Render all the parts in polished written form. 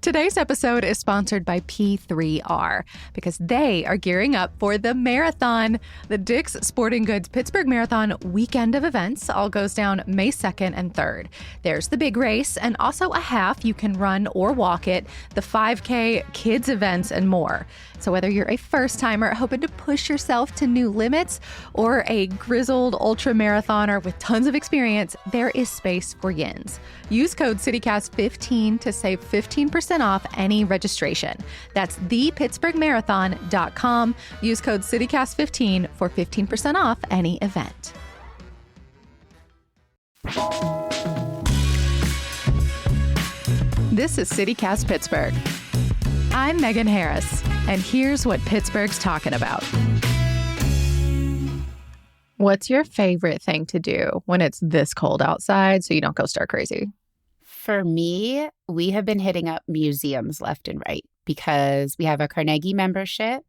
Today's episode is sponsored by P3R because they are gearing up for the marathon. The Dick's Sporting Goods Pittsburgh Marathon weekend of events all goes down May 2nd and 3rd. There's the big race and also a half. You can run or walk it, the 5K, kids events, and more. So whether you're a first-timer hoping to push yourself to new limits or a grizzled ultra marathoner with tons of experience, there is space for yins. Use code CityCast15 to save 15% off any registration. That's thepittsburghmarathon.com. Use code CityCast15 for 15% off any event. This is CityCast Pittsburgh. I'm Megan Harris, and here's what Pittsburgh's talking about. What's your favorite thing to do when it's this cold outside so you don't go stir crazy? For me, we have been hitting up museums left and right because we have a Carnegie membership.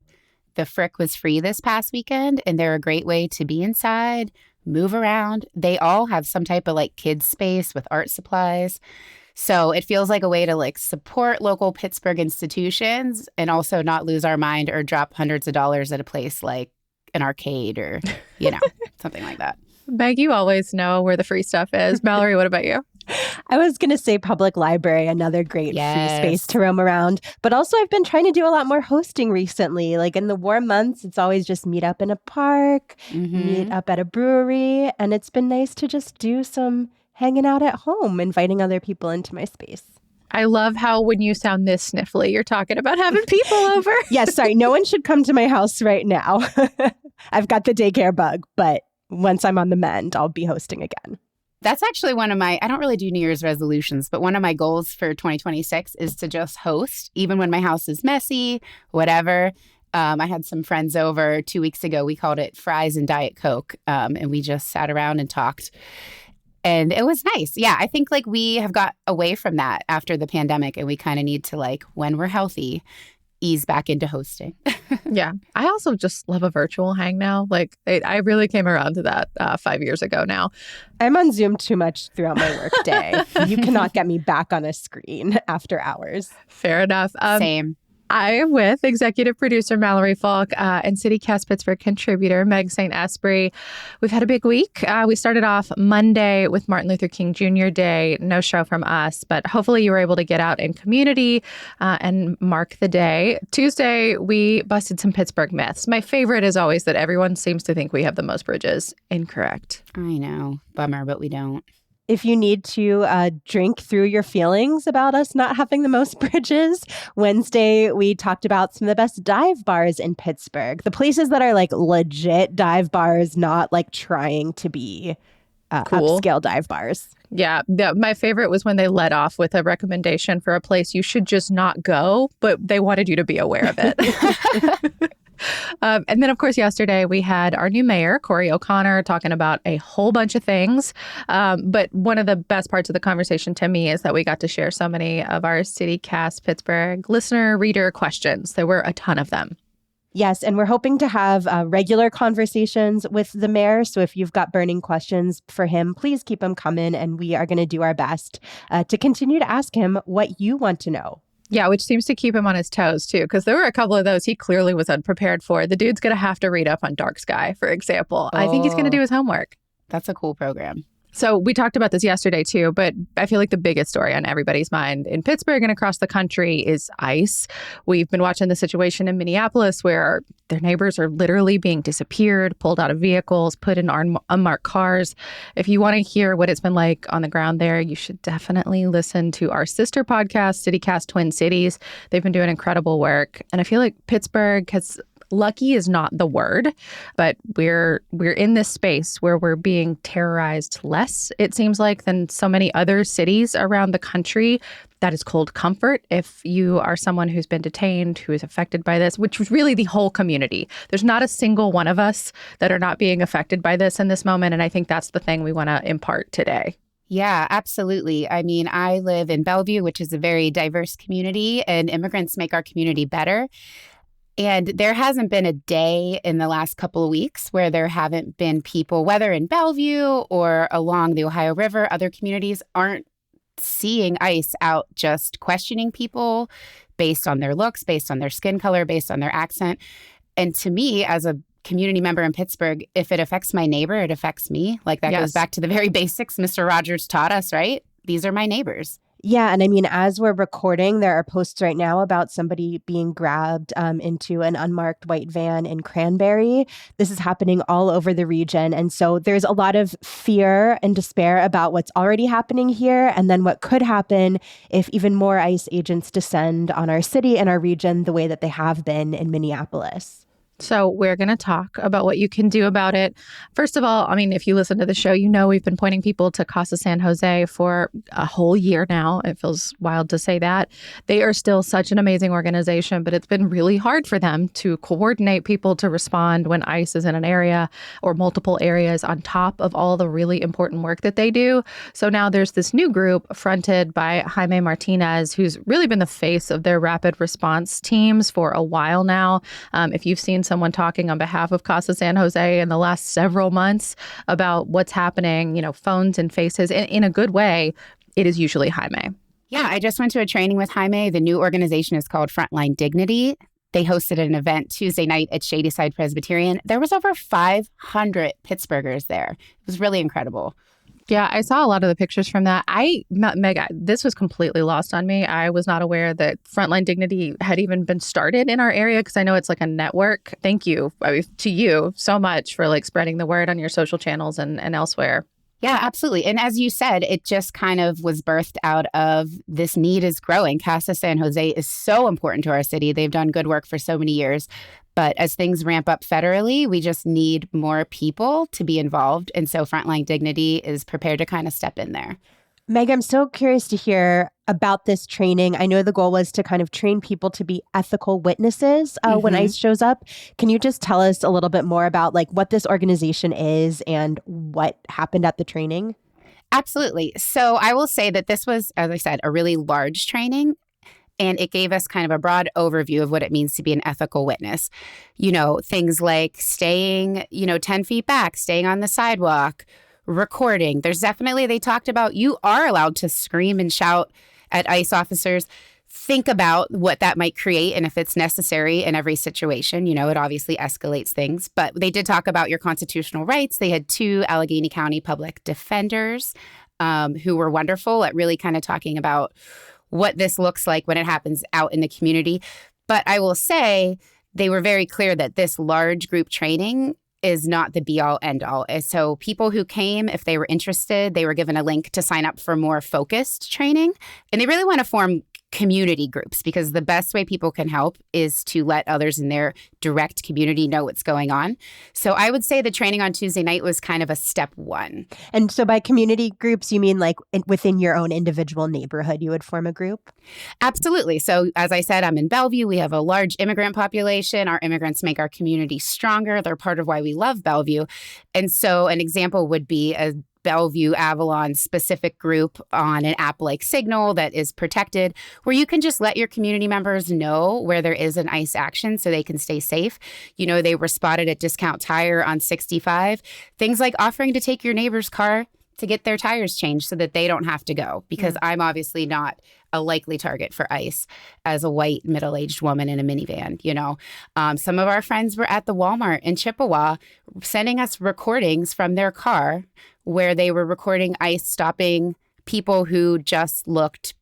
The Frick was free this past weekend, and they're a great way to be inside, move around. They all have some type of kids space with art supplies. So it feels like a way to support local Pittsburgh institutions and also not lose our mind or drop hundreds of dollars at a place like an arcade or, something like that. Meg, you always know where the free stuff is. Mallory, what about you? I was going to say public library, another great free space to roam around. But also I've been trying to do a lot more hosting recently. In the warm months, it's always just meet up in a park, meet up at a brewery. And it's been nice to just do some hanging out at home, inviting other people into my space. I love how when you sound this sniffly, you're talking about having people over. Yes, sorry. No one should come to my house right now. I've got the daycare bug, but once I'm on the mend, I'll be hosting again. That's actually one of my, I don't really do New Year's resolutions, but one of my goals for 2026 is to just host, even when my house is messy, whatever. I had some friends over 2 weeks ago. We called it Fries and Diet Coke, and we just sat around and talked. And it was nice. Yeah, I think we have got away from that after the pandemic, and we kind of need to when we're healthy, ease back into hosting. Yeah. I also just love a virtual hang now. I really came around to that 5 years ago now. I'm on Zoom too much throughout my work day. You cannot get me back on a screen after hours. Fair enough. Same. I am with executive producer Mallory Falk and CityCast Pittsburgh contributor Meg St. Esprit. We've had a big week. We started off Monday with Martin Luther King Jr. Day. No show from us, but hopefully you were able to get out in community and mark the day. Tuesday, we busted some Pittsburgh myths. My favorite is always that everyone seems to think we have the most bridges. Incorrect. I know. Bummer, but we don't. If you need to drink through your feelings about us not having the most bridges, Wednesday, we talked about some of the best dive bars in Pittsburgh. The places that are legit dive bars, not trying to be cool upscale dive bars. Yeah. My favorite was when they led off with a recommendation for a place you should just not go, but they wanted you to be aware of it. And then, of course, yesterday we had our new mayor, Corey O'Connor, talking about a whole bunch of things. But one of the best parts of the conversation to me is that we got to share so many of our CityCast Pittsburgh listener reader questions. There were a ton of them. Yes, and we're hoping to have regular conversations with the mayor. So if you've got burning questions for him, please keep them coming. And we are going to do our best to continue to ask him what you want to know. Yeah, which seems to keep him on his toes, too, because there were a couple of those he clearly was unprepared for. The dude's going to have to read up on Dark Sky, for example. I think he's going to do his homework. That's a cool program. So we talked about this yesterday, too, but I feel like the biggest story on everybody's mind in Pittsburgh and across the country is ICE. We've been watching the situation in Minneapolis where their neighbors are literally being disappeared, pulled out of vehicles, put in unmarked cars. If you want to hear what it's been like on the ground there, you should definitely listen to our sister podcast, CityCast Twin Cities. They've been doing incredible work. And I feel like Pittsburgh has... Lucky is not the word, but we're in this space where we're being terrorized less, it seems like, than so many other cities around the country. That is cold comfort if you are someone who's been detained, who is affected by this, which is really the whole community. There's not a single one of us that are not being affected by this in this moment, and I think that's the thing we want to impart today. Yeah, absolutely. I mean, I live in Bellevue, which is a very diverse community, and immigrants make our community better. And there hasn't been a day in the last couple of weeks where there haven't been people, whether in Bellevue or along the Ohio River, other communities aren't seeing ICE out just questioning people based on their looks, based on their skin color, based on their accent. And to me, as a community member in Pittsburgh, if it affects my neighbor, it affects me. Like that goes back to the very basics Mr. Rogers taught us, right? These are my neighbors. Yeah. And I mean, as we're recording, there are posts right now about somebody being grabbed into an unmarked white van in Cranberry. This is happening all over the region. And so there's a lot of fear and despair about what's already happening here and then what could happen if even more ICE agents descend on our city and our region the way that they have been in Minneapolis. So we're going to talk about what you can do about it. First of all, I mean, if you listen to the show, you know we've been pointing people to Casa San Jose for a whole year now. It feels wild to say that. They are still such an amazing organization, but it's been really hard for them to coordinate people to respond when ICE is in an area or multiple areas on top of all the really important work that they do. So now there's this new group fronted by Jaime Martinez, who's really been the face of their rapid response teams for a while now. If you've seen someone talking on behalf of Casa San Jose in the last several months about what's happening, you know, phones and faces in a good way, it is usually Jaime. Yeah, I just went to a training with Jaime. The new organization is called Frontline Dignity. They hosted an event Tuesday night at Shadyside Presbyterian. There was over 500 Pittsburghers there. It was really incredible. Yeah, I saw a lot of the pictures from that. Meg, this was completely lost on me. I was not aware that Frontline Dignity had even been started in our area because I know it's like a network. Thank you to you so much for like spreading the word on your social channels and elsewhere. Yeah, absolutely. And as you said, it just kind of was birthed out of this need is growing. Casa San Jose is so important to our city. They've done good work for so many years. But as things ramp up federally, we just need more people to be involved. And so Frontline Dignity is prepared to kind of step in there. Meg, I'm so curious to hear about this training. I know the goal was to kind of train people to be ethical witnesses when ICE shows up. Can you just tell us a little bit more about like what this organization is and what happened at the training? Absolutely. So I will say that this was, as I said, a really large training. And it gave us kind of a broad overview of what it means to be an ethical witness. You know, things like staying, 10 feet back, staying on the sidewalk, recording. There's definitely, they talked about you are allowed to scream and shout at ICE officers. Think about what that might create and if it's necessary in every situation. You know, it obviously escalates things. But they did talk about your constitutional rights. They had 2 Allegheny County public defenders who were wonderful at really kind of talking about what this looks like when it happens out in the community. But I will say they were very clear that this large group training is not the be-all, end-all. So people who came, if they were interested, they were given a link to sign up for more focused training. And they really want to form community groups because the best way people can help is to let others in their direct community know what's going on. So I would say the training on Tuesday night was kind of a step 1. And so by community groups, you mean like within your own individual neighborhood, you would form a group? Absolutely. So as I said, I'm in Bellevue. We have a large immigrant population. Our immigrants make our community stronger. They're part of why we love Bellevue. And so an example would be a Bellevue Avalon specific group on an app like Signal that is protected, where you can just let your community members know where there is an ICE action so they can stay safe. You know, they were spotted at Discount Tire on 65. Things like offering to take your neighbor's car to get their tires changed so that they don't have to go, because I'm obviously not a likely target for ICE as a white middle-aged woman in a minivan. Some of our friends were at the Walmart in Chippewa sending us recordings from their car where they were recording ICE stopping people who just looked,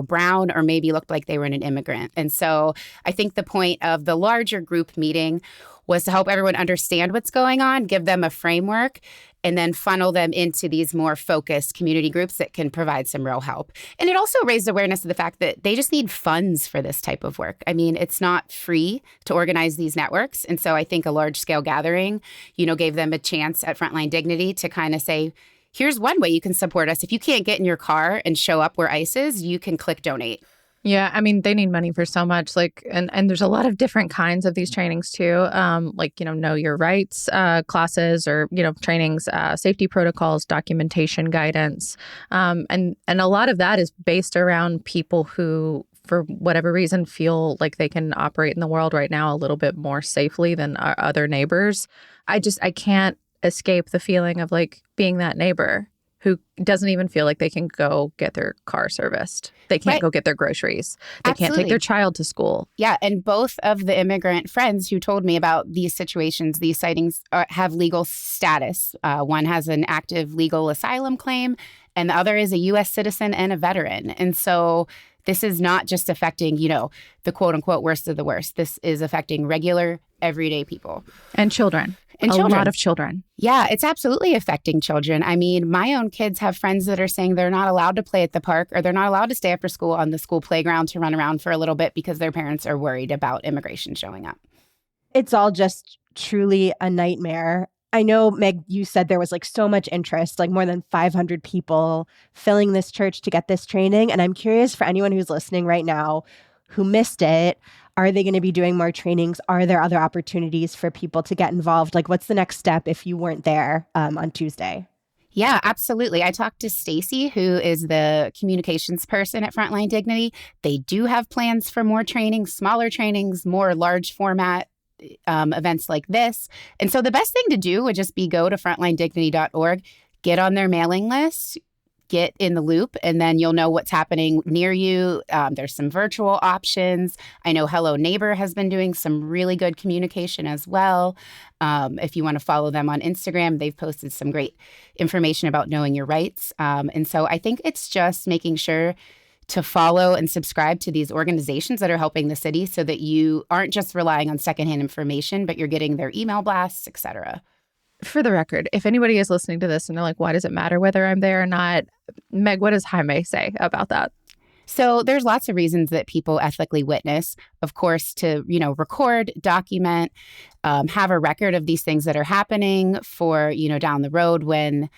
brown or maybe looked like they were an immigrant. And so I think the point of the larger group meeting was to help everyone understand what's going on, give them a framework, and then funnel them into these more focused community groups that can provide some real help. And it also raised awareness of the fact that they just need funds for this type of work. I mean, it's not free to organize these networks. And so I think a large-scale gathering, gave them a chance at Frontline Dignity to kind of say, here's one way you can support us. If you can't get in your car and show up where ICE is, you can click donate. Yeah, I mean, they need money for so much. And there's a lot of different kinds of these trainings too. Know your rights classes or, trainings, safety protocols, documentation guidance. And a lot of that is based around people who, for whatever reason, feel like they can operate in the world right now a little bit more safely than our other neighbors. I can't escape the feeling of like being that neighbor. who doesn't even feel like they can go get their car serviced. They can't go get their groceries. They can't take their child to school. Yeah. And both of the immigrant friends who told me about these situations, these sightings have legal status. One has an active legal asylum claim, and the other is a U.S. citizen and a veteran. And so this is not just affecting, the quote unquote worst of the worst. This is affecting regular, everyday people. And children. A lot of children. Yeah, it's absolutely affecting children. I mean, my own kids have friends that are saying they're not allowed to play at the park, or they're not allowed to stay after school on the school playground to run around for a little bit because their parents are worried about immigration showing up. It's all just truly a nightmare. I know, Meg, you said there was so much interest, more than 500 people filling this church to get this training. And I'm curious, for anyone who's listening right now who missed it, are they going to be doing more trainings? Are there other opportunities for people to get involved? What's the next step if you weren't there on Tuesday? Yeah, absolutely. I talked to Stacy, who is the communications person at Frontline Dignity. They do have plans for more trainings, smaller trainings, more large format events like this. And so the best thing to do would just be go to frontlinedignity.org, get on their mailing list, get in the loop, and then you'll know what's happening near you. There's some virtual options. I know Hello Neighbor has been doing some really good communication as well. If you want to follow them on Instagram, they've posted some great information about knowing your rights. And so I think it's just making sure to follow and subscribe to these organizations that are helping the city so that you aren't just relying on secondhand information, but you're getting their email blasts, et cetera. For the record, if anybody is listening to this and they're like, why does it matter whether I'm there or not? Meg, what does Jaime say about that? So there's lots of reasons that people ethically witness, of course, to, record, document, have a record of these things that are happening for, down the road when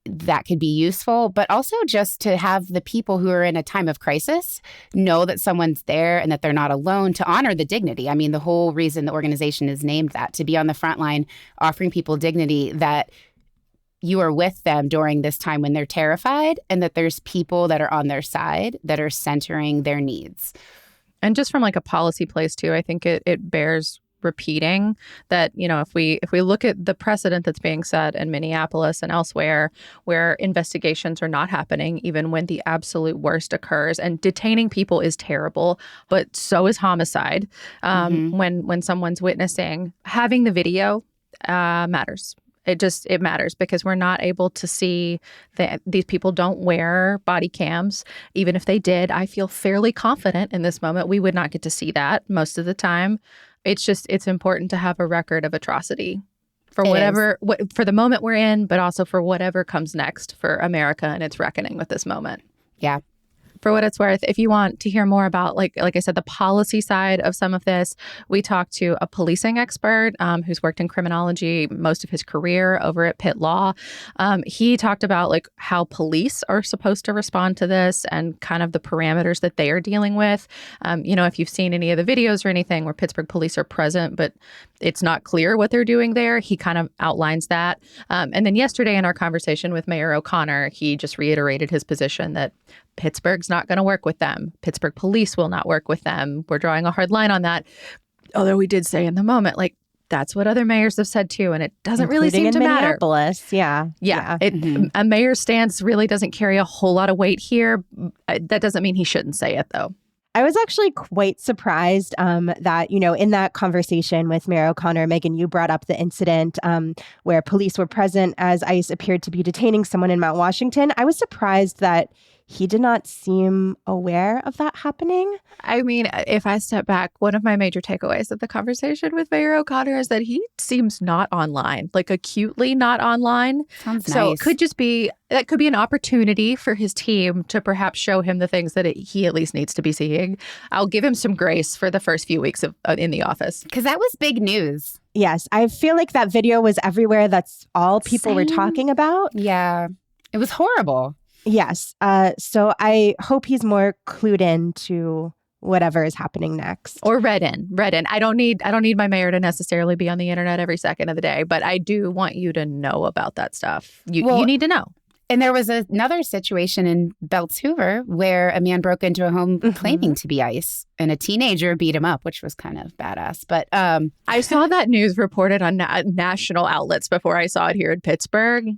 that could be useful, but also just to have the people who are in a time of crisis know that someone's there and that they're not alone, to honor the dignity. I mean, the whole reason the organization is named that, to be on the front line, offering people dignity, that you are with them during this time when they're terrified, and that there's people that are on their side that are centering their needs. And just from a policy place too, I think it bears repeating that, if we look at the precedent that's being set in Minneapolis and elsewhere, where investigations are not happening even when the absolute worst occurs, and detaining people is terrible, but so is homicide. When someone's witnessing, having the video matters. It matters because we're not able to see that these people don't wear body cams. Even if they did, I feel fairly confident in this moment we would not get to see that most of the time. It's important to have a record of atrocity for for the moment we're in, but also for whatever comes next for America and its reckoning with this moment. Yeah. For what it's worth, if you want to hear more about, like I said, the policy side of some of this, we talked to a policing expert who's worked in criminology most of his career over at Pitt Law. He talked about how police are supposed to respond to this and kind of the parameters that they are dealing with. If you've seen any of the videos or anything where Pittsburgh police are present, but it's not clear what they're doing there, he kind of outlines that. And then yesterday in our conversation with Mayor O'Connor, he just reiterated his position that Pittsburgh's not going to work with them. Pittsburgh police will not work with them. We're drawing a hard line on that. Although we did say in the moment, that's what other mayors have said too, and it doesn't really seem to matter. Minneapolis, yeah. A mayor's stance really doesn't carry a whole lot of weight here. That doesn't mean he shouldn't say it, though. I was actually quite surprised that, in that conversation with Mayor O'Connor, Megan, you brought up the incident where police were present as ICE appeared to be detaining someone in Mount Washington. I was surprised that he did not seem aware of that happening. I mean, if I step back, one of my major takeaways of the conversation with Mayor O'Connor is that he seems not online, acutely not online. Sounds nice. So it could just be, that could be an opportunity for his team to perhaps show him the things that he at least needs to be seeing. I'll give him some grace for the first few weeks in the office. Because that was big news. Yes, I feel like that video was everywhere. That's all people were talking about. Yeah, it was horrible. Yes. So I hope he's more clued in to whatever is happening next. Or read in. I don't need my mayor to necessarily be on the internet every second of the day, but I do want you to know about that stuff. You need to know. And there was another situation in Belts Hoover where a man broke into a home claiming to be ICE, and a teenager beat him up, which was kind of badass. But I saw that news reported on national outlets before I saw it here in Pittsburgh.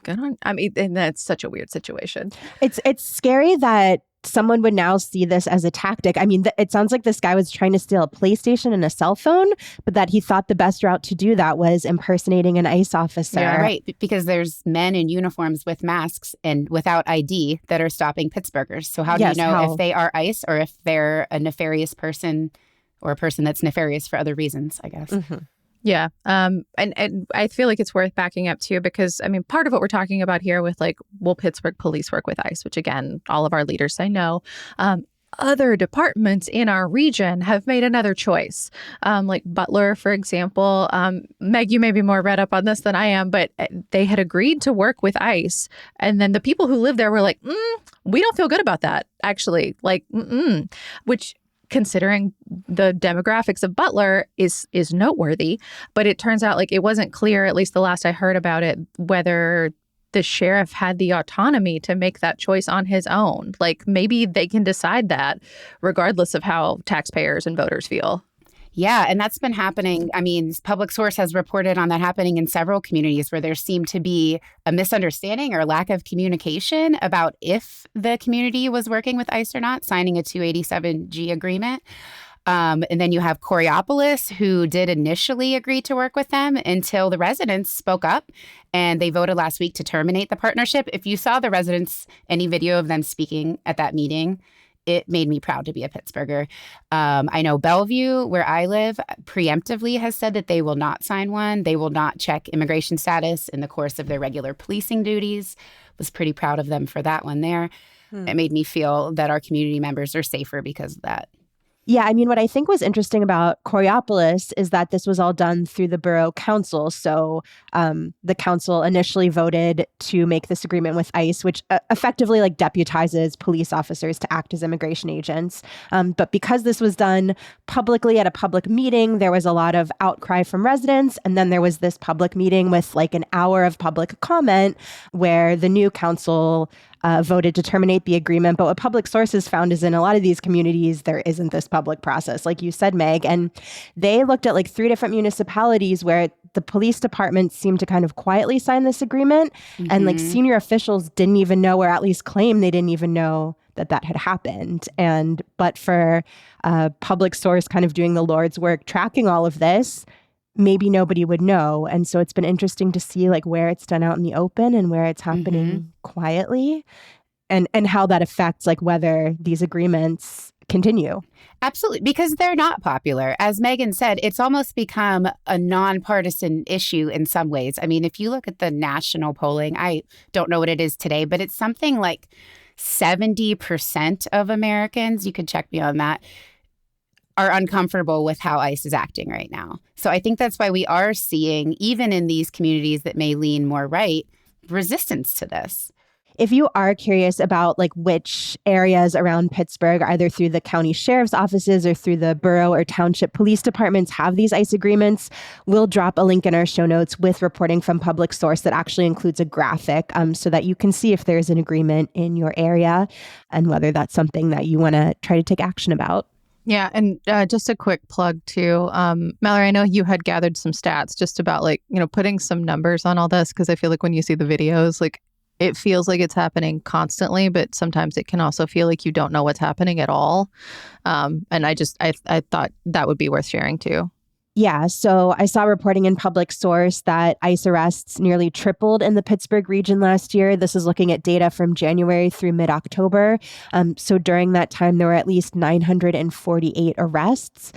Good on. I mean, and that's such a weird situation. It's scary that someone would now see this as a tactic. I mean, it sounds like this guy was trying to steal a PlayStation and a cell phone, but that he thought the best route to do that was impersonating an ICE officer. Yeah, right. Because there's men in uniforms with masks and without ID that are stopping Pittsburghers. So how do you know if they are ICE or if they're a nefarious person or a person that's nefarious for other reasons, I guess. Mm-hmm. Yeah. And I feel like it's worth backing up too, because I mean, part of what we're talking about here with like, will Pittsburgh police work with ICE, which again, all of our leaders say no. Other departments in our region have made another choice. Like Butler, for example. Meg, you may be more read up on this than I am, but they had agreed to work with ICE. And then the people who live there were like, we don't feel good about that, actually. Like, which, considering the demographics of Butler, is noteworthy. But it turns out like it wasn't clear, at least the last I heard about it, whether the sheriff had the autonomy to make that choice on his own. Like maybe they can decide that regardless of how taxpayers and voters feel. Yeah, and that's been happening. I mean, Public Source has reported on that happening in several communities where there seemed to be a misunderstanding or lack of communication about if the community was working with ICE or not, signing a 287G agreement. And then you have Coriopolis, who did initially agree to work with them until the residents spoke up, and they voted last week to terminate the partnership. If you saw the residents, any video of them speaking at that meeting, it made me proud to be a Pittsburgher. I know Bellevue, where I live, preemptively has said that they will not sign one. They will not check immigration status in the course of their regular policing duties. Was pretty proud of them for that one there. It made me feel that our community members are safer because of that. Yeah, I mean, what I think was interesting about Coriopolis is that this was all done through the borough council. So the council initially voted to make this agreement with ICE, which effectively like deputizes police officers to act as immigration agents. But because this was done publicly at a public meeting, there was a lot of outcry from residents. And then there was this public meeting with like an hour of public comment where the new council voted to terminate the agreement. But what Public Sources found is in a lot of these communities, there isn't this public process, like you said, Meg. And they looked at like 3 different municipalities where the police department seemed to kind of quietly sign this agreement. And like senior officials didn't even know, or at least claim they didn't even know that had happened. But for Public Source kind of doing the Lord's work, tracking all of this, maybe nobody would know. And so it's been interesting to see like where it's done out in the open and where it's happening quietly, and how that affects like whether these agreements continue. Absolutely, because they're not popular. As Megan said, it's almost become a nonpartisan issue in some ways. I mean, if you look at the national polling, I don't know what it is today, but it's something like 70% of Americans, you could check me on that, are uncomfortable with how ICE is acting right now. So I think that's why we are seeing, even in these communities that may lean more right, resistance to this. If you are curious about like which areas around Pittsburgh, either through the county sheriff's offices or through the borough or township police departments have these ICE agreements, we'll drop a link in our show notes with reporting from Public Source that actually includes a graphic so that you can see if there's an agreement in your area and whether that's something that you want to try to take action about. Yeah. And just a quick plug too. Mallory, I know you had gathered some stats just about like, putting some numbers on all this, because I feel like when you see the videos, like it feels like it's happening constantly, but sometimes it can also feel like you don't know what's happening at all. And I thought that would be worth sharing too. Yeah, so I saw reporting in Public Source that ICE arrests nearly tripled in the Pittsburgh region last year. This is looking at data from January through mid-October. So during that time, there were at least 948 arrests.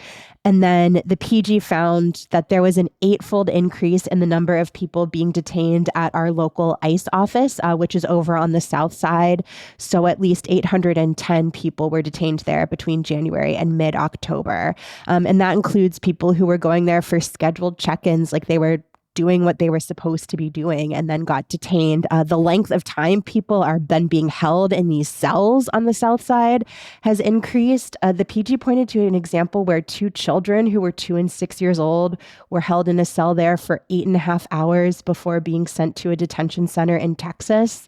And then the PG found that there was an 8-fold increase in the number of people being detained at our local ICE office, which is over on the south side. So at least 810 people were detained there between January and mid-October. And that includes people who were going there for scheduled check-ins, like they were doing what they were supposed to be doing and then got detained. The length of time people are then being held in these cells on the south side has increased. The PG pointed to an example where 2 children who were 2 and 6 years old were held in a cell there for 8.5 hours before being sent to a detention center in Texas,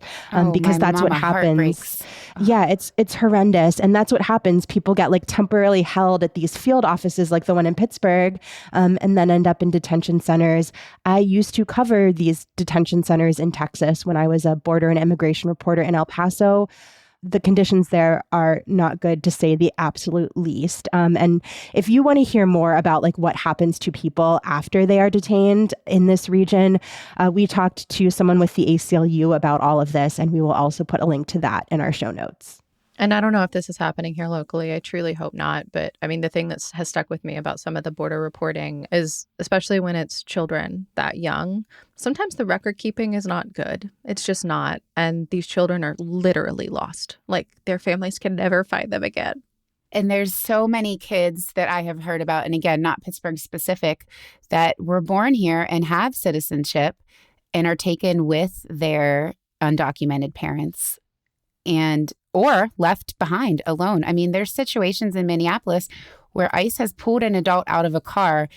because that's what happens. Yeah, it's horrendous. And that's what happens. People get like temporarily held at these field offices like the one in Pittsburgh, and then end up in detention centers. I used to cover these detention centers in Texas when I was a border and immigration reporter in El Paso. The conditions there are not good, to say the absolute least. And if you want to hear more about like what happens to people after they are detained in this region, we talked to someone with the ACLU about all of this, and we will also put a link to that in our show notes. And I don't know if this is happening here locally. I truly hope not. But I mean, the thing that has stuck with me about some of the border reporting is, especially when it's children that young, sometimes the record keeping is not good. It's just not. And these children are literally lost. Like their families can never find them again. And there's so many kids that I have heard about, and again, not Pittsburgh specific, that were born here and have citizenship and are taken with their undocumented parents or left behind alone. I mean, there's situations in Minneapolis where ICE has pulled an adult out of a car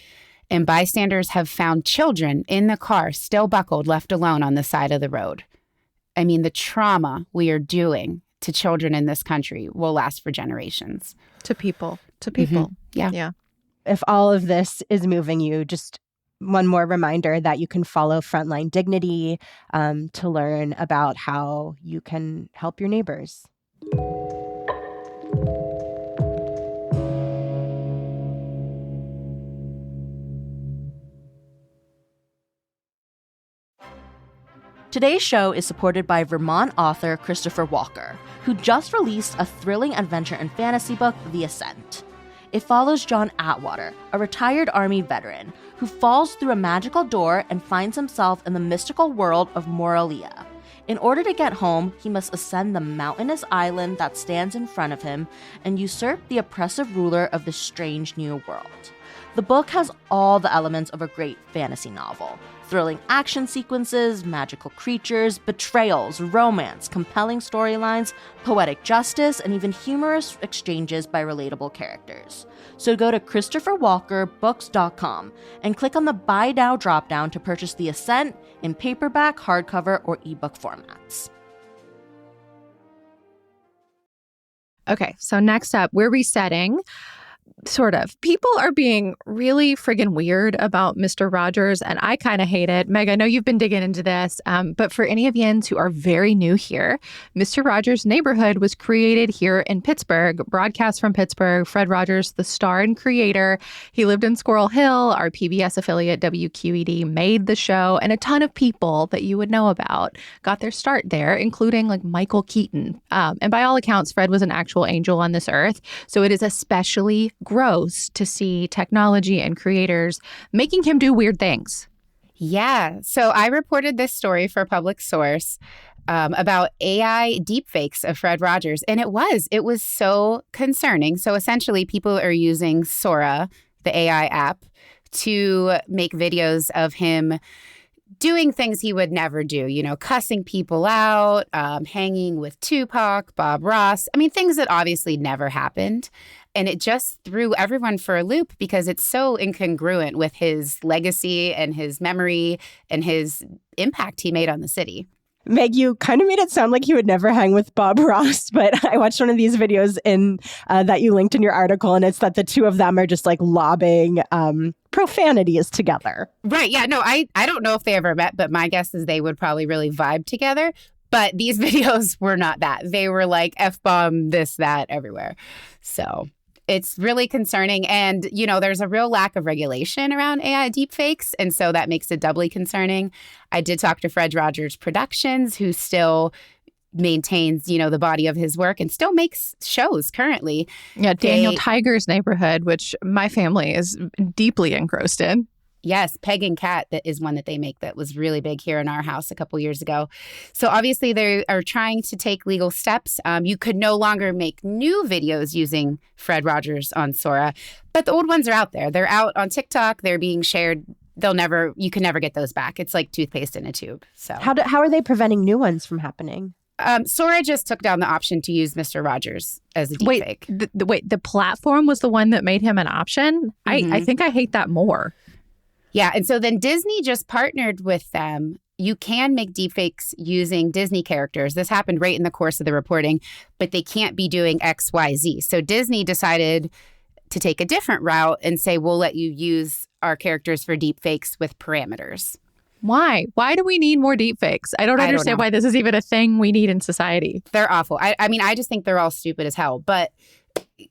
and bystanders have found children in the car, still buckled, left alone on the side of the road. I mean, the trauma we are doing to children in this country will last for generations. To people. Mm-hmm. Yeah. If all of this is moving you, just one more reminder that you can follow Frontline Dignity to learn about how you can help your neighbors. Today's show is supported by Vermont author Christopher Walker, who just released a thrilling adventure and fantasy book, The Ascent. It follows John Atwater, a retired Army veteran, who falls through a magical door and finds himself in the mystical world of Moralia. In order to get home, he must ascend the mountainous island that stands in front of him and usurp the oppressive ruler of this strange new world. The book has all the elements of a great fantasy novel. Thrilling action sequences, magical creatures, betrayals, romance, compelling storylines, poetic justice, and even humorous exchanges by relatable characters. So go to ChristopherWalkerBooks.com and click on the Buy Now dropdown to purchase The Ascent in paperback, hardcover, or ebook formats. Okay, so next up, we're resetting. Sort of. People are being really friggin' weird about Mr. Rogers, and I kind of hate it. Meg, I know you've been digging into this, but for any of yins who are very new here, Mr. Rogers' Neighborhood was created here in Pittsburgh, broadcast from Pittsburgh. Fred Rogers, the star and creator, he lived in Squirrel Hill. Our PBS affiliate WQED made the show, and a ton of people that you would know about got their start there, including like Michael Keaton. And by all accounts, Fred was an actual angel on this earth, so it is especially gross to see technology and creators making him do weird things. Yeah. So I reported this story for Public Source about AI deepfakes of Fred Rogers. And it was so concerning. So essentially, people are using Sora, the AI app, to make videos of him doing things he would never do, you know, cussing people out, hanging with Tupac, Bob Ross. I mean, things that obviously never happened. And it just threw everyone for a loop because it's so incongruent with his legacy and his memory and his impact he made on the city. Meg, you kind of made it sound like he would never hang with Bob Ross, but I watched one of these videos that you linked in your article, and it's that the two of them are just like lobbing profanities together. Right. Yeah. No, I don't know if they ever met, but my guess is they would probably really vibe together. But these videos were not that. They were like F-bomb, this, that, everywhere. So it's really concerning. And, you know, there's a real lack of regulation around AI deepfakes. And so that makes it doubly concerning. I did talk to Fred Rogers Productions, who still maintains, you know, the body of his work and still makes shows currently. Yeah, Daniel Tiger's Neighborhood, which my family is deeply engrossed in. Yes, Peg and Cat, that is one that they make that was really big here in our house a couple years ago. So obviously they are trying to take legal steps. You could no longer make new videos using Fred Rogers on Sora, but the old ones are out there. They're out on TikTok. They're being shared. You can never get those back. It's like toothpaste in a tube. So how are they preventing new ones from happening? Sora just took down the option to use Mr. Rogers as a deepfake. The platform was the one that made him an option? Mm-hmm. I think I hate that more. Yeah. And so then Disney just partnered with them. You can make deepfakes using Disney characters. This happened right in the course of the reporting, but they can't be doing X, Y, Z. So Disney decided to take a different route and say, we'll let you use our characters for deepfakes with parameters. Why? Why do we need more deepfakes? I don't understand why this is even a thing we need in society. They're awful. I mean, I just think they're all stupid as hell. But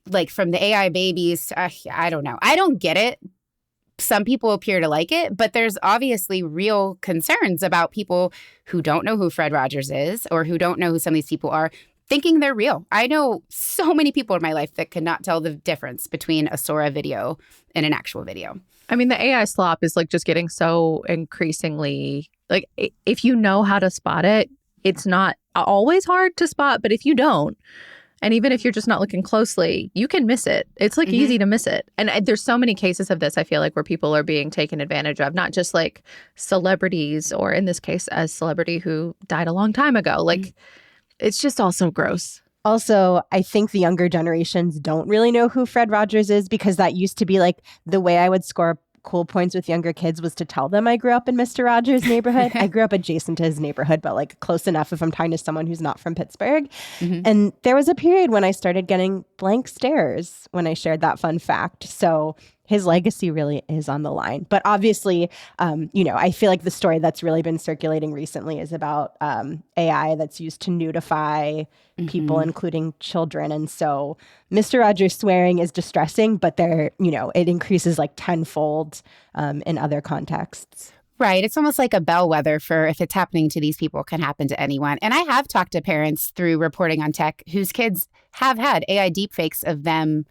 like from the AI babies, I don't know. I don't get it. Some people appear to like it, but there's obviously real concerns about people who don't know who Fred Rogers is or who don't know who some of these people are, thinking they're real. I know so many people in my life that could not tell the difference between a Sora video and an actual video. I mean, the AI slop is like just getting so increasingly, like, if you know how to spot it, it's not always hard to spot, but if you don't, and even if you're just not looking closely, you can miss it. It's like easy to miss it. And there's so many cases of this, I feel like, where people are being taken advantage of, not just like celebrities or in this case, a celebrity who died a long time ago. Like, it's just all so gross. Also, I think the younger generations don't really know who Fred Rogers is because that used to be like the way I would score cool points with younger kids was to tell them I grew up in Mr. Rogers' neighborhood. I grew up adjacent to his neighborhood, but like close enough if I'm talking to someone who's not from Pittsburgh. And there was a period when I started getting blank stares when I shared that fun fact. So his legacy really is on the line. But obviously, I feel like the story that's really been circulating recently is about AI that's used to nudify people, including children. And so Mr. Rogers swearing is distressing, but it increases like tenfold in other contexts. Right. It's almost like a bellwether for if it's happening to these people, it can happen to anyone. And I have talked to parents through reporting on tech whose kids have had AI deepfakes of them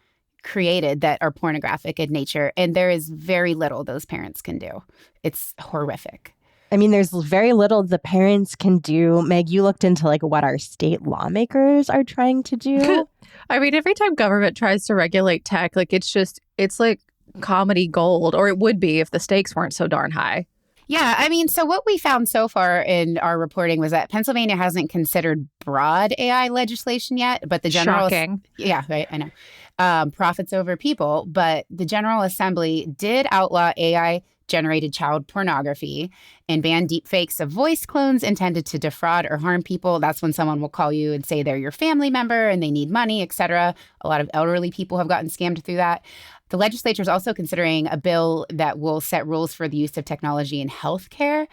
created that are pornographic in nature. And there is very little those parents can do. It's horrific. I mean, there's very little the parents can do. Meg, you looked into like what our state lawmakers are trying to do. I mean, every time government tries to regulate tech, like it's like comedy gold, or it would be if the stakes weren't so darn high. Yeah, I mean, so what we found so far in our reporting was that Pennsylvania hasn't considered broad AI legislation yet, but the general... Shocking. Yeah, right, I know. Profits over people, but the General Assembly did outlaw AI-generated child pornography and ban deepfakes of voice clones intended to defraud or harm people. That's when someone will call you and say they're your family member and they need money, etc. A lot of elderly people have gotten scammed through that. The legislature is also considering a bill that will set rules for the use of technology in healthcare.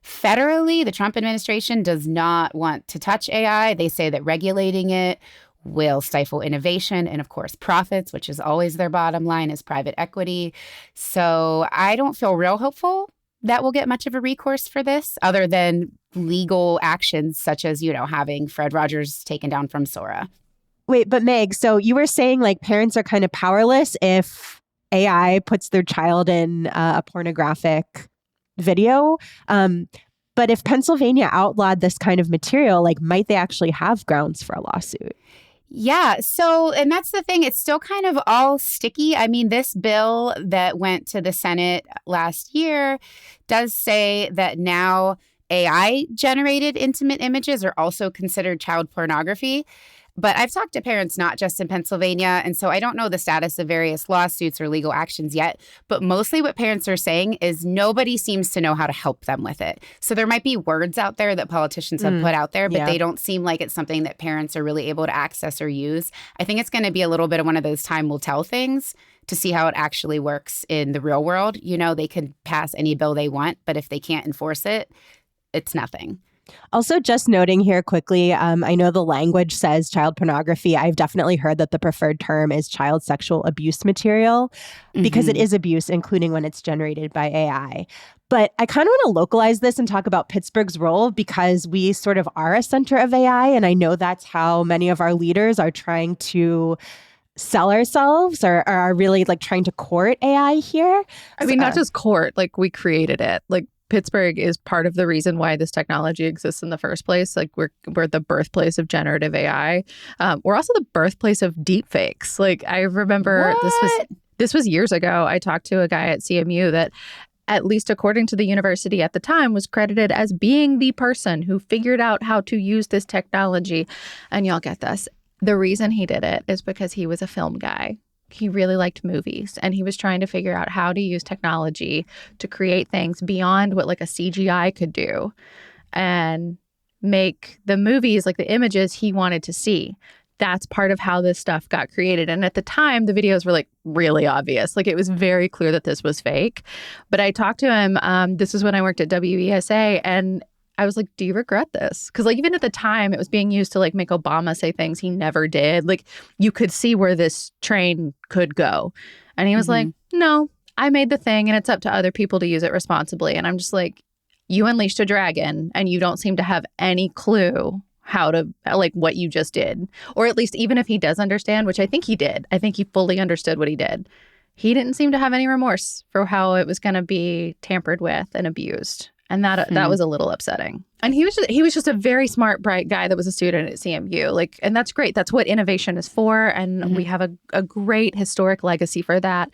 Federally, the Trump administration does not want to touch AI. They say that regulating it will stifle innovation and, of course, profits, which is always their bottom line, is private equity. So I don't feel real hopeful that we'll get much of a recourse for this other than legal actions such as, having Fred Rogers taken down from Sora. Wait, but Meg, so you were saying like parents are kind of powerless if AI puts their child in a pornographic video. But if Pennsylvania outlawed this kind of material, like might they actually have grounds for a lawsuit? Yeah. So, and that's the thing. It's still kind of all sticky. I mean, this bill that went to the Senate last year does say that now AI-generated intimate images are also considered child pornography. But I've talked to parents not just in Pennsylvania, and so I don't know the status of various lawsuits or legal actions yet. But mostly what parents are saying is nobody seems to know how to help them with it. So there might be words out there that politicians have put out there, but they don't seem like it's something that parents are really able to access or use. I think it's going to be a little bit of one of those time will tell things to see how it actually works in the real world. They could pass any bill they want, but if they can't enforce it, it's nothing. Also, just noting here quickly, I know the language says child pornography. I've definitely heard that the preferred term is child sexual abuse material because it is abuse, including when it's generated by AI. But I kind of want to localize this and talk about Pittsburgh's role because we sort of are a center of AI. And I know that's how many of our leaders are trying to sell ourselves or are really like trying to court AI here. I mean, not just court, like we created it. Like Pittsburgh is part of the reason why this technology exists in the first place. Like we're the birthplace of generative AI. We're also the birthplace of deepfakes. Like I remember this was years ago. I talked to a guy at CMU that, at least according to the university at the time, was credited as being the person who figured out how to use this technology. And y'all get this. The reason he did it is because he was a film guy. He really liked movies and he was trying to figure out how to use technology to create things beyond what like a CGI could do and make the movies, like the images he wanted to see. that's part of how this stuff got created. And at the time, the videos were like really obvious. Like it was very clear that this was fake. But I talked to him. This is when I worked at WESA, and I was like, do you regret this? Because like even at the time, it was being used to like make Obama say things he never did. Like you could see where this train could go. And he was like, no, I made the thing and it's up to other people to use it responsibly. And I'm just like, you unleashed a dragon and you don't seem to have any clue how to, like, what you just did. Or at least even if he does understand, which I think he did, I think he fully understood what he did. He didn't seem to have any remorse for how it was going to be tampered with and abused. And that was a little upsetting. And he was just a very smart, bright guy that was a student at CMU. Like, and that's great. That's what innovation is for. And we have a great historic legacy for that.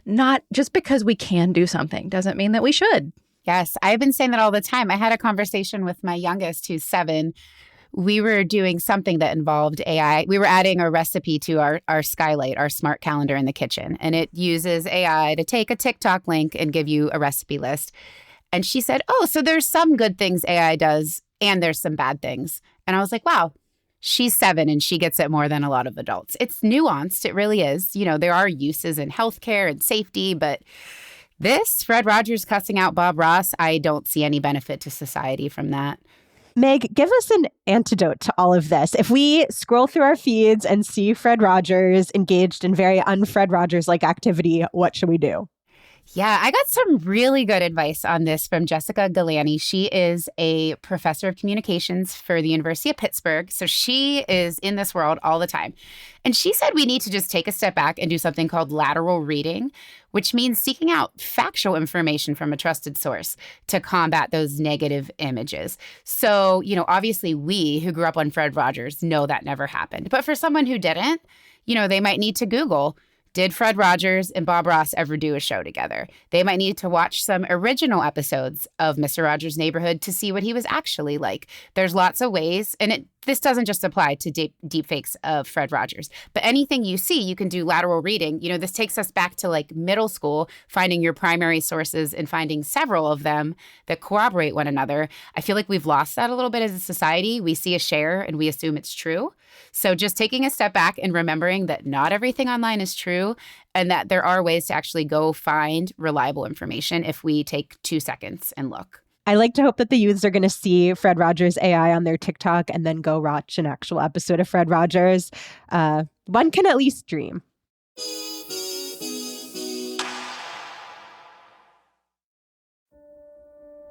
Not just because we can do something doesn't mean that we should. Yes, I've been saying that all the time. I had a conversation with my youngest, who's 7. We were doing something that involved AI. We were adding a recipe to our skylight, our smart calendar in the kitchen. And it uses AI to take a TikTok link and give you a recipe list. And she said, oh, so there's some good things AI does and there's some bad things. And I was like, wow, she's 7 and she gets it more than a lot of adults. It's nuanced. It really is. You know, there are uses in healthcare and safety, but this, Fred Rogers cussing out Bob Ross, I don't see any benefit to society from that. Meg, give us an antidote to all of this. If we scroll through our feeds and see Fred Rogers engaged in very un-Fred Rogers-like activity, what should we do? Yeah, I got some really good advice on this from Jessica Galani. She is a professor of communications for the University of Pittsburgh. So she is in this world all the time. And she said we need to just take a step back and do something called lateral reading, which means seeking out factual information from a trusted source to combat those negative images. So, you know, obviously we who grew up on Fred Rogers know that never happened. But for someone who didn't, you know, they might need to Google, did Fred Rogers and Bob Ross ever do a show together? They might need to watch some original episodes of Mr. Rogers' Neighborhood to see what he was actually like. There's lots of ways, and this doesn't just apply to deepfakes of Fred Rogers, but anything you see, you can do lateral reading. You know, this takes us back to like middle school, finding your primary sources and finding several of them that corroborate one another. I feel like we've lost that a little bit as a society. We see a share and we assume it's true. So just taking a step back and remembering that not everything online is true and that there are ways to actually go find reliable information if we take 2 seconds and look. I like to hope that the youths are going to see Fred Rogers AI on their TikTok and then go watch an actual episode of Fred Rogers. One can at least dream.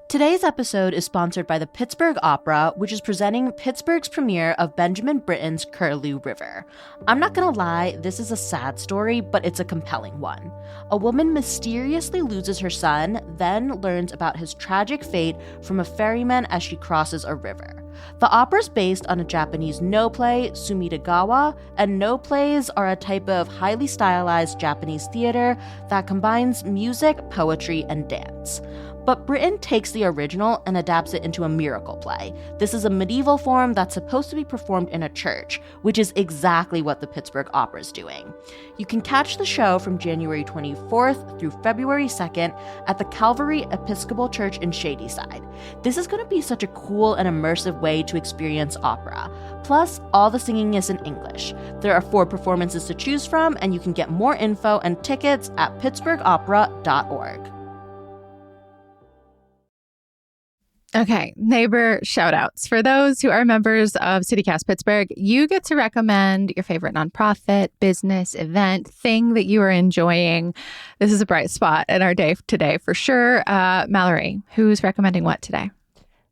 Today's episode is sponsored by the Pittsburgh Opera, which is presenting Pittsburgh's premiere of Benjamin Britten's Curlew River. I'm not gonna lie, this is a sad story, but it's a compelling one. A woman mysteriously loses her son, then learns about his tragic fate from a ferryman as she crosses a river. The opera's based on a Japanese no play, Sumidagawa, and no plays are a type of highly stylized Japanese theater that combines music, poetry, and dance. But Britten takes the original and adapts it into a miracle play. This is a medieval form that's supposed to be performed in a church, which is exactly what the Pittsburgh Opera is doing. You can catch the show from January 24th through February 2nd at the Calvary Episcopal Church in Shadyside. This is going to be such a cool and immersive way to experience opera. Plus, all the singing is in English. There are 4 performances to choose from, and you can get more info and tickets at pittsburghopera.org. Okay, neighbor shout outs. For those who are members of CityCast Pittsburgh, you get to recommend your favorite nonprofit, business, event, thing that you are enjoying. This is a bright spot in our day today for sure. Mallory, who's recommending what today?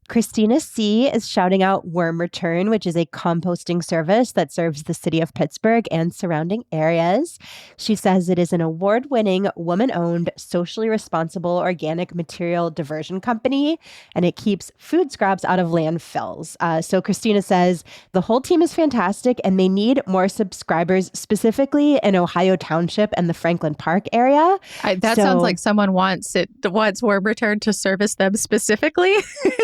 Christina C. is shouting out Worm Return, which is a composting service that serves the city of Pittsburgh and surrounding areas. She says it is an award-winning, woman-owned, socially responsible organic material diversion company, and it keeps food scraps out of landfills. So Christina says the whole team is fantastic, and they need more subscribers, specifically in Ohio Township and the Franklin Park area. Sounds like someone wants Worm Return to service them specifically.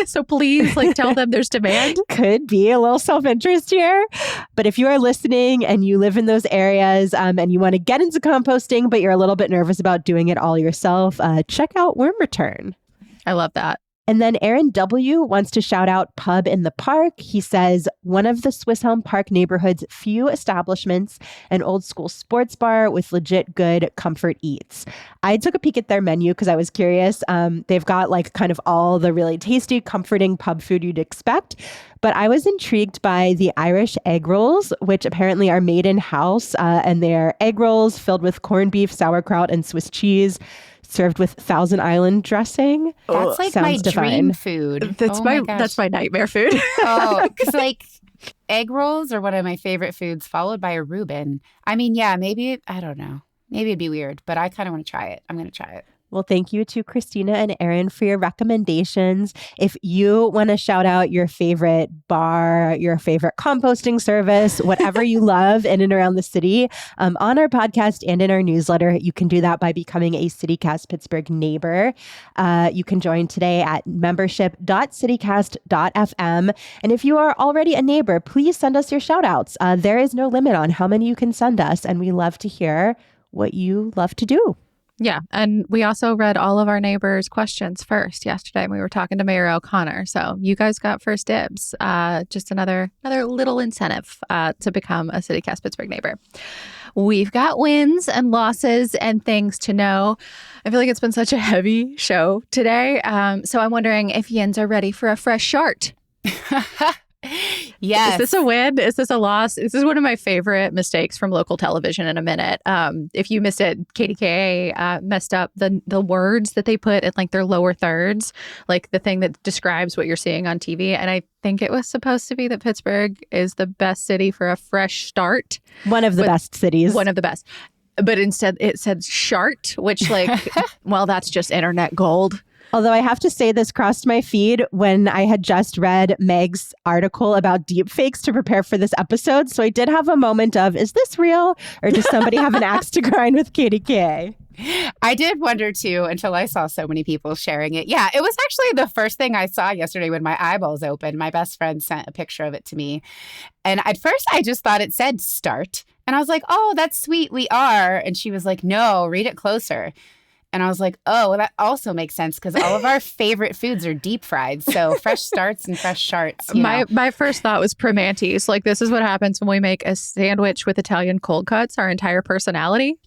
So please, tell them there's demand. Could be a little self-interest here. But if you are listening and you live in those areas and you want to get into composting, but you're a little bit nervous about doing it all yourself, check out Worm Return. I love that. And then Aaron W. wants to shout out Pub in the Park. He says, one of the Swisshelm Park neighborhood's few establishments, an old school sports bar with legit good comfort eats. I took a peek at their menu because I was curious. They've got like kind of all the really tasty, comforting pub food you'd expect. But I was intrigued by the Irish egg rolls, which apparently are made in-house. And they're egg rolls filled with corned beef, sauerkraut, and Swiss cheese, served with Thousand Island dressing. That's like my dream food. That's my nightmare food. Oh, because like egg rolls are one of my favorite foods, followed by a Reuben. I mean, yeah, maybe, I don't know. Maybe it'd be weird, but I kind of want to try it. I'm going to try it. Well, thank you to Christina and Aaron for your recommendations. If you want to shout out your favorite bar, your favorite composting service, whatever you love in and around the city, on our podcast and in our newsletter, you can do that by becoming a CityCast Pittsburgh neighbor. You can join today at membership.citycast.fm. And if you are already a neighbor, please send us your shout outs. There is no limit on how many you can send us, and we love to hear what you love to do. Yeah. And we also read all of our neighbors' questions first yesterday. We were talking to Mayor O'Connor. So you guys got first dibs. Just another little incentive to become a CityCast Pittsburgh neighbor. We've got wins and losses and things to know. I feel like it's been such a heavy show today. So I'm wondering if Yins are ready for a fresh shart. Yes. Is this a win? Is this a loss? This is one of my favorite mistakes from local television in a minute. If you missed it, KDKA messed up the words that they put in like their lower thirds, like the thing that describes what you're seeing on TV. And I think it was supposed to be that Pittsburgh is the best city for a fresh start. One of the best cities. One of the best. But instead it said shart, which like, well, that's just internet gold. Although I have to say this crossed my feed when I had just read Meg's article about deepfakes to prepare for this episode. So I did have a moment of, is this real? Or does somebody have an axe to grind with KDK? I did wonder too until I saw so many people sharing it. Yeah, it was actually the first thing I saw yesterday when my eyeballs opened. My best friend sent a picture of it to me. And at first I just thought it said start. And I was like, oh, that's sweet. We are. And she was like, no, read it closer. And I was like, oh, well, that also makes sense because all of our favorite foods are deep fried. So fresh starts and fresh sharts. My first thought was primantes. Like, this is what happens when we make a sandwich with Italian cold cuts, our entire personality.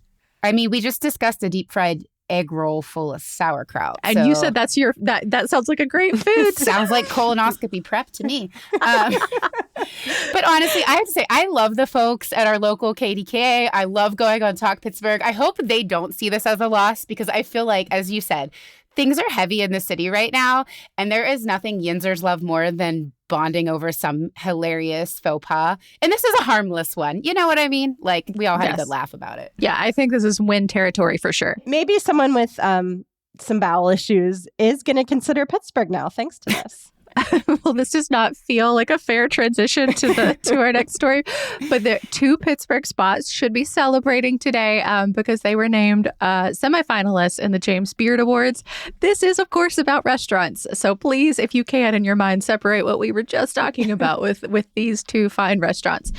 I mean, we just discussed a deep fried egg roll full of sauerkraut. And you said that sounds like a great food. Sounds like colonoscopy prep to me. But honestly, I have to say, I love the folks at our local KDKA. I love going on Talk Pittsburgh. I hope they don't see this as a loss because I feel like, as you said, things are heavy in the city right now. And there is nothing Yinzers love more than bonding over some hilarious faux pas. And this is a harmless one. You know what I mean? Like, we all had a good laugh about it. Yeah, I think this is win territory for sure. Maybe someone with some bowel issues is going to consider Pittsburgh now, thanks to this. Well, this does not feel like a fair transition to our next story, but the two Pittsburgh spots should be celebrating today because they were named semifinalists in the James Beard Awards. This is, of course, about restaurants. So please, if you can, in your mind, separate what we were just talking about with these two fine restaurants.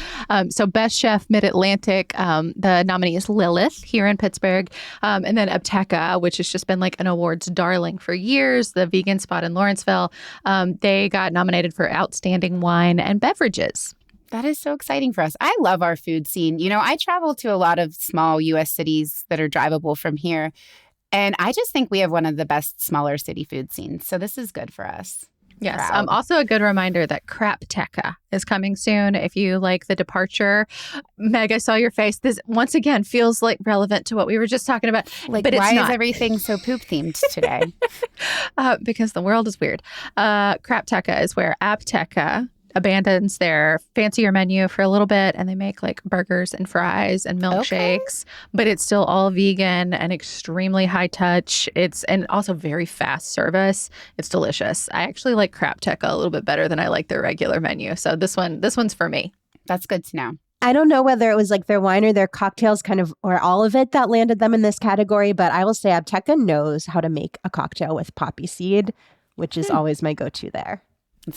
So Best Chef Mid-Atlantic, the nominee is Lilith here in Pittsburgh, and then Apteca, which has just been like an awards darling for years, the vegan spot in Lawrenceville. They got nominated for Outstanding Wine and Beverages. That is so exciting for us. I love our food scene. You know, I travel to a lot of small U.S. cities that are drivable from here, and I just think we have one of the best smaller city food scenes. So this is good for us. Yes. Also a good reminder that Crapteca is coming soon. If you like The Departure, Meg, I saw your face. This once again feels like relevant to what we were just talking about. Like, but why it's not. Is everything so poop themed today? Because the world is weird. Crapteca is where Apteca abandons their fancier menu for a little bit and they make like burgers and fries and milkshakes, but it's still all vegan and extremely high touch. And also very fast service. It's delicious. I actually like Crapteca a little bit better than I like their regular menu. So this one's for me. That's good to know. I don't know whether it was like their wine or their cocktails or all of it that landed them in this category, but I will say Apteca knows how to make a cocktail with poppy seed, which is always my go-to there.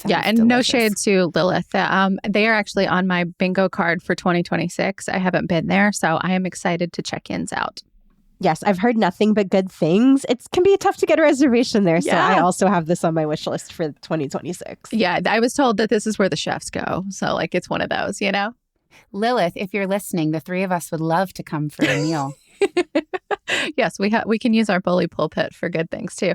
Yeah, and delicious. No shade to Lilith. They are actually on my bingo card for 2026. I haven't been there, so I am excited to check-ins out. Yes, I've heard nothing but good things. It can be tough to get a reservation there. So I also have this on my wish list for 2026. Yeah, I was told that this is where the chefs go. So like it's one of those, you know? Lilith, if you're listening, the three of us would love to come for a meal. Yes, we can use our bully pulpit for good things too.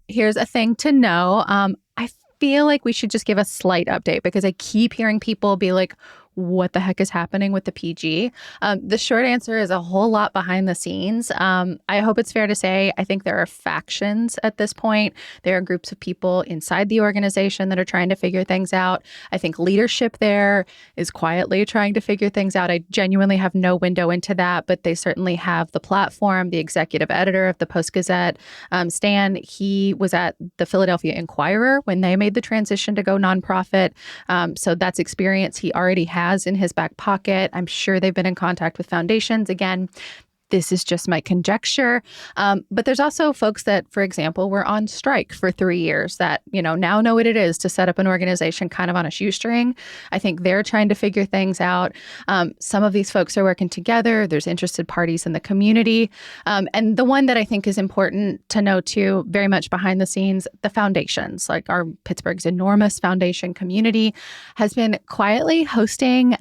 Here's a thing to know. I feel like we should just give a slight update because I keep hearing people be like, what the heck is happening with the PG? The short answer is a whole lot behind the scenes. I hope it's fair to say, I think there are factions at this point. There are groups of people inside the organization that are trying to figure things out. I think leadership there is quietly trying to figure things out. I genuinely have no window into that, but they certainly have the platform. The executive editor of the Post-Gazette, Stan, he was at the Philadelphia Inquirer when they made the transition to go nonprofit. So that's experience he already has in his back pocket. I'm sure they've been in contact with foundations. Again, this is just my conjecture. But there's also folks that, for example, were on strike for 3 years that, now know what it is to set up an organization kind of on a shoestring. I think they're trying to figure things out. Some of these folks are working together. There's interested parties in the community. And the one that I think is important to know too, very much behind the scenes, the foundations, like our Pittsburgh's enormous foundation community has been quietly hosting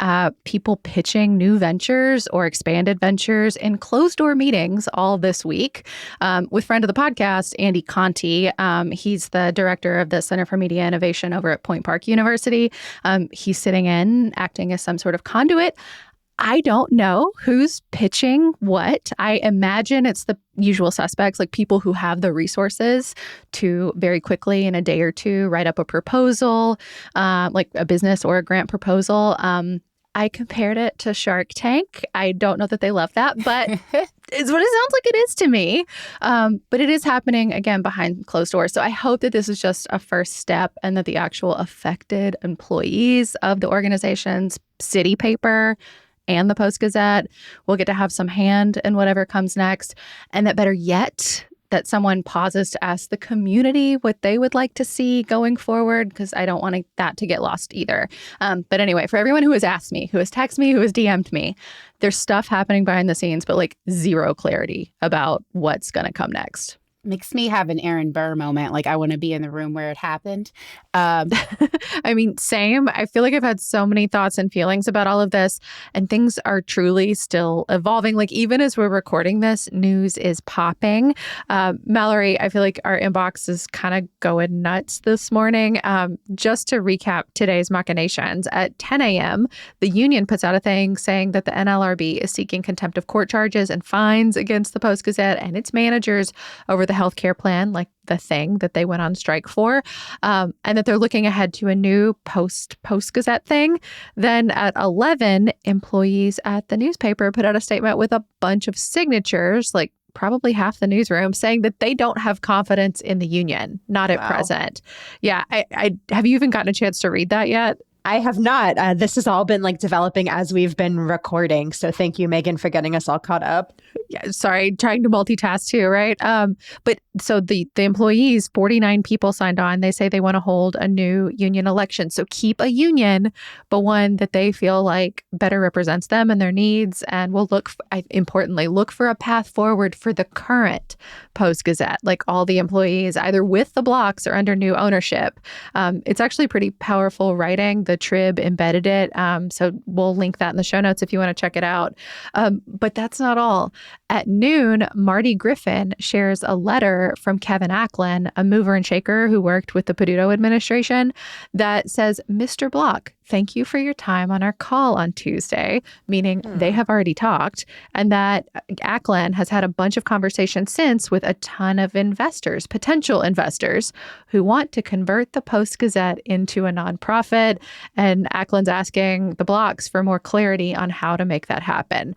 people pitching new ventures or expanded ventures in closed-door meetings all this week with friend of the podcast, Andy Conti. He's the director of the Center for Media Innovation over at Point Park University. He's sitting in, acting as some sort of conduit. I don't know who's pitching what. I imagine it's the usual suspects, like people who have the resources to very quickly in a day or two write up a proposal, like a business or a grant proposal. I compared it to Shark Tank. I don't know that they love that, but it's what it sounds like it is to me. But it is happening, again, behind closed doors. So I hope that this is just a first step and that the actual affected employees of the organization's city paper and the Post-Gazette will get to have some hand in whatever comes next. And that better yet, that someone pauses to ask the community what they would like to see going forward, because I don't want that to get lost either. But anyway, for everyone who has asked me, who has texted me, who has DM'd me, there's stuff happening behind the scenes, but like zero clarity about what's going to come next. Makes me have an Aaron Burr moment. Like I want to be in the room where it happened. I mean, same. I feel like I've had so many thoughts and feelings about all of this, and things are truly still evolving. Like even as we're recording this, news is popping. Mallory, I feel like our inbox is kind of going nuts this morning. Just to recap today's machinations, at 10 a.m., the union puts out a thing saying that the NLRB is seeking contempt of court charges and fines against the Post-Gazette and its managers over the healthcare plan, like the thing that they went on strike for, and that they're looking ahead to a new Post-Gazette thing. Then at 11, employees at the newspaper put out a statement with a bunch of signatures, like probably half the newsroom, saying that they don't have confidence in the union, not at present. Yeah, I have you even gotten a chance to read that yet? I have not. This has all been like developing as we've been recording. So thank you, Megan, for getting us all caught up. Yeah, sorry, trying to multitask too, right? But so the employees, 49 people signed on. They say they want to hold a new union election. So keep a union, but one that they feel like better represents them and their needs, and will importantly, look for a path forward for the current Post-Gazette, like all the employees, either with the blocks or under new ownership. It's actually pretty powerful writing. The Trib embedded it. So we'll link that in the show notes if you want to check it out. But that's not all. At noon, Marty Griffin shares a letter from Kevin Acklin, a mover and shaker who worked with the Peduto administration, that says, Mr. Block, thank you for your time on our call on Tuesday, meaning they have already talked, and that Acklin has had a bunch of conversations since with a ton of investors, potential investors, who want to convert the Post-Gazette into a nonprofit. And Acklin's asking the Blocks for more clarity on how to make that happen.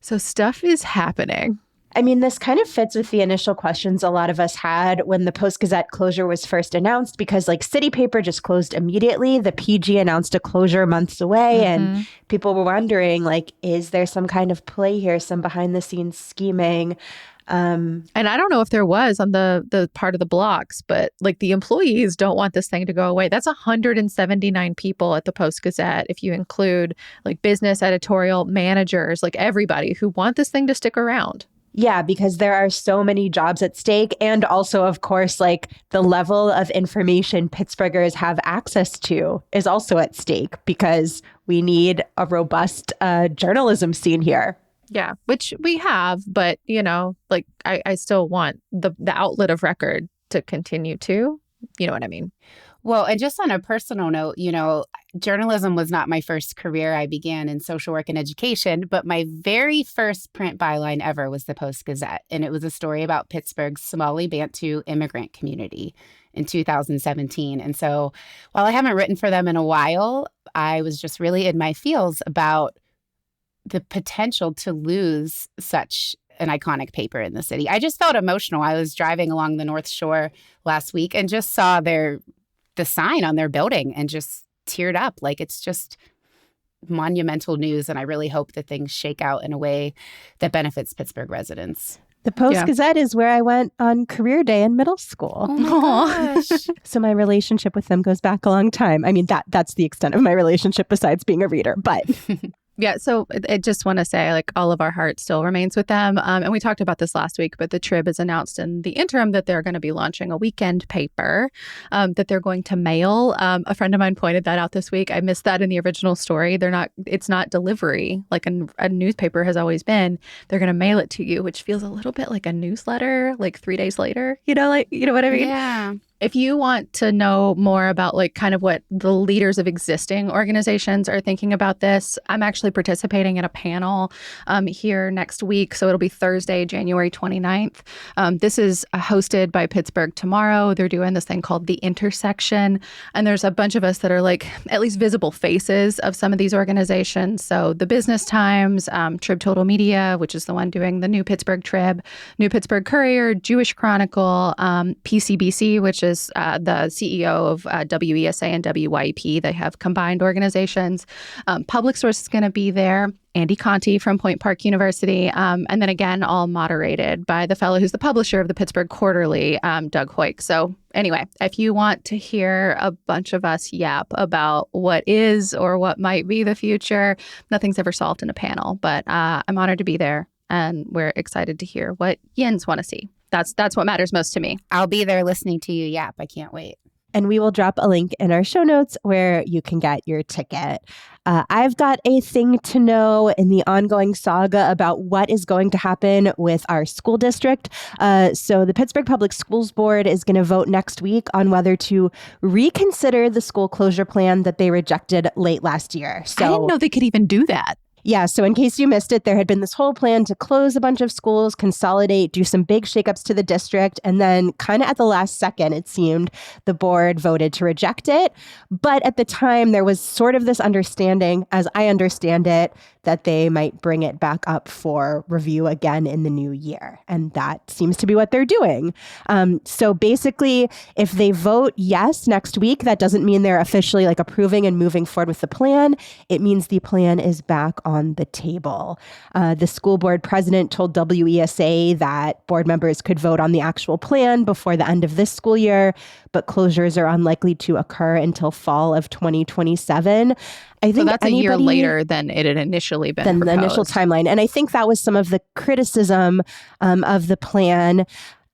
So stuff is happening. I mean, this kind of fits with the initial questions a lot of us had when the Post-Gazette closure was first announced, because like City Paper just closed immediately. The PG announced a closure months away, and people were wondering, like, is there some kind of play here, some behind the scenes scheming? And I don't know if there was on the part of the Blocks, but like the employees don't want this thing to go away. That's 179 people at the Post-Gazette, if you include like business, editorial, managers, like everybody who want this thing to stick around. Yeah, because there are so many jobs at stake. And also, of course, like the level of information Pittsburghers have access to is also at stake because we need a robust journalism scene here. Yeah, which we have, but, like I still want the outlet of record to continue to, you know what I mean? Well, and just on a personal note, journalism was not my first career. I began in social work and education, but my very first print byline ever was the Post-Gazette. And it was a story about Pittsburgh's Somali Bantu immigrant community in 2017. And so while I haven't written for them in a while, I was just really in my feels about the potential to lose such an iconic paper in the city. I just felt emotional. I was driving along the North Shore last week and just saw the sign on their building and just teared up. Like, it's just monumental news. And I really hope that things shake out in a way that benefits Pittsburgh residents. The Post-Gazette is where I went on career day in middle school. Oh my gosh. So my relationship with them goes back a long time. I mean, that's the extent of my relationship besides being a reader. But Yeah, so I just want to say, like, all of our heart still remains with them. And we talked about this last week, but the Trib has announced in the interim that they're going to be launching a weekend paper that they're going to mail. A friend of mine pointed that out this week. I missed that in the original story. It's not delivery like a newspaper has always been. They're going to mail it to you, which feels a little bit like a newsletter, like 3 days later, you know what I mean? Yeah. If you want to know more about like kind of what the leaders of existing organizations are thinking about this, I'm actually participating in a panel here next week. So it'll be Thursday, January 29th. This is hosted by Pittsburgh Tomorrow. They're doing this thing called The Intersection. And there's a bunch of us that are like at least visible faces of some of these organizations. So the Business Times, Trib Total Media, which is the one doing the New Pittsburgh Trib, New Pittsburgh Courier, Jewish Chronicle, PCBC, which is the CEO of WESA and WYP. They have combined organizations. Public Source is going to be there. Andy Conti from Point Park University. And then again, all moderated by the fellow who's the publisher of the Pittsburgh Quarterly, Doug Hoyk. So anyway, if you want to hear a bunch of us yap about what is or what might be the future, nothing's ever solved in a panel. But I'm honored to be there. And we're excited to hear what Yins want to see. That's what matters most to me. I'll be there listening to you yap. I can't wait. And we will drop a link in our show notes where you can get your ticket. I've got a thing to know in the ongoing saga about what is going to happen with our school district. So the Pittsburgh Public Schools Board is going to vote next week on whether to reconsider the school closure plan that they rejected late last year. So I didn't know they could even do that. Yeah, so in case you missed it, there had been this whole plan to close a bunch of schools, consolidate, do some big shakeups to the district, and then kind of at the last second, it seemed, the board voted to reject it. But at the time, there was sort of this understanding, as I understand it, that they might bring it back up for review again in the new year. And that seems to be what they're doing. So basically, if they vote yes next week, that doesn't mean they're officially like approving and moving forward with the plan. It means the plan is back on the table. The school board president told WESA that board members could vote on the actual plan before the end of this school year, but closures are unlikely to occur until fall of 2027. I think so that's a year later than it had initially been than proposed. The initial timeline. And I think that was some of the criticism of the plan.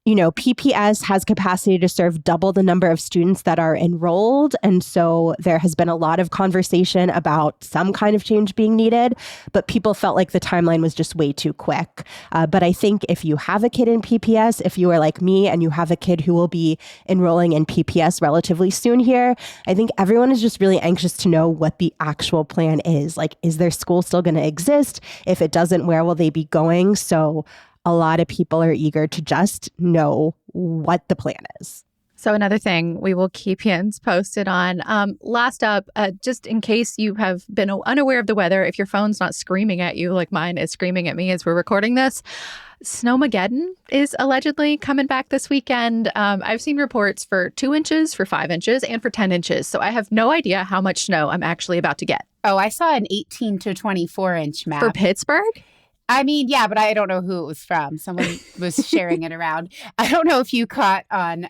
You know, PPS has capacity to serve double the number of students that are enrolled. And so there has been a lot of conversation about some kind of change being needed, but people felt like the timeline was just way too quick. But I think if you have a kid in PPS, if you are like me and you have a kid who will be enrolling in PPS relatively soon here, I think everyone is just really anxious to know what the actual plan is. Like, is their school still going to exist? If it doesn't, where will they be going? So a lot of people are eager to just know what the plan is. So another thing we will keep Yins posted on. Last up, just in case you have been unaware of the weather, if your phone's not screaming at you like mine is screaming at me as we're recording this, Snowmageddon is allegedly coming back this weekend. I've seen reports for 2 inches, for 5 inches, and for 10 inches. So I have no idea how much snow I'm actually about to get. Oh, I saw an 18 to 24 inch map. For Pittsburgh? I mean, yeah, but I don't know who it was from. Someone was sharing it around. I don't know if you caught on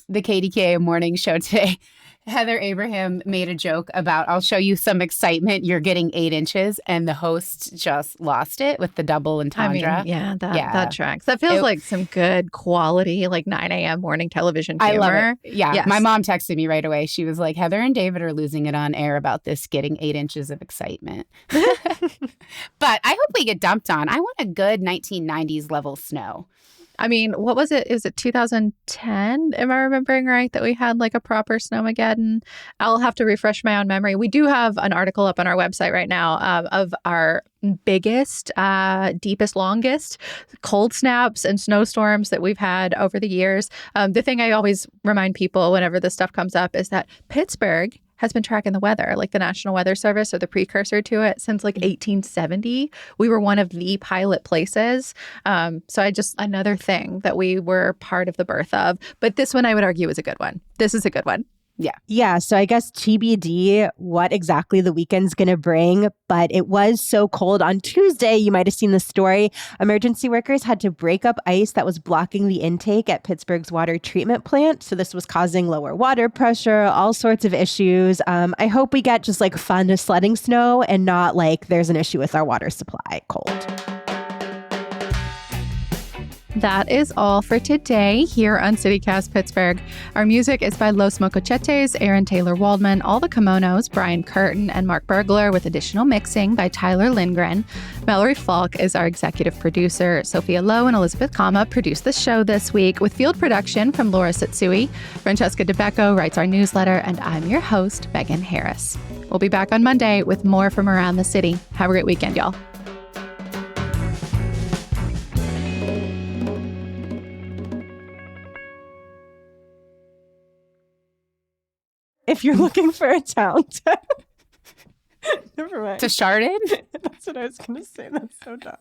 the KDKA morning show today. Heather Abraham made a joke about, I'll show you some excitement. You're getting 8 inches. And the host just lost it with the double entendre. That tracks. That feels like some good quality, like 9 a.m. morning television humor. I love it. Yeah. Yes. My mom texted me right away. She was like, Heather and David are losing it on air about this getting 8 inches of excitement. But I hope we get dumped on. I want a good 1990s level snow. I mean, what was it? Was it 2010? Am I remembering right that we had like a proper snowmageddon? I'll have to refresh my own memory. We do have an article up on our website right now of our biggest, deepest, longest cold snaps and snowstorms that we've had over the years. The thing I always remind people whenever this stuff comes up is that Pittsburgh has been tracking the weather, like the National Weather Service or the precursor to it, since like 1870. We were one of the pilot places. So another thing that we were part of the birth of. But this one I would argue is a good one. This is a good one. Yeah. Yeah. So I guess TBD what exactly the weekend's going to bring. But it was so cold on Tuesday. You might have seen the story. Emergency workers had to break up ice that was blocking the intake at Pittsburgh's water treatment plant. So this was causing lower water pressure, all sorts of issues. I hope we get just like fun sledding snow and not like there's an issue with our water supply cold. That is all for today here on CityCast Pittsburgh. Our music is by Los Mocochetes, Aaron Taylor Waldman, All the Kimonos, Brian Curtin, and Mark Burglar, with additional mixing by Tyler Lindgren. Mallory Falk is our executive producer. Sophia Lowe and Elizabeth Kama produced the show this week, with field production from Laura Satsui. Francesca DeBecco writes our newsletter, and I'm your host, Megan Harris. We'll be back on Monday with more from around the city. Have a great weekend, y'all. If you're looking for a town to... Never mind. To Chardon? That's what I was going to say. That's so dumb.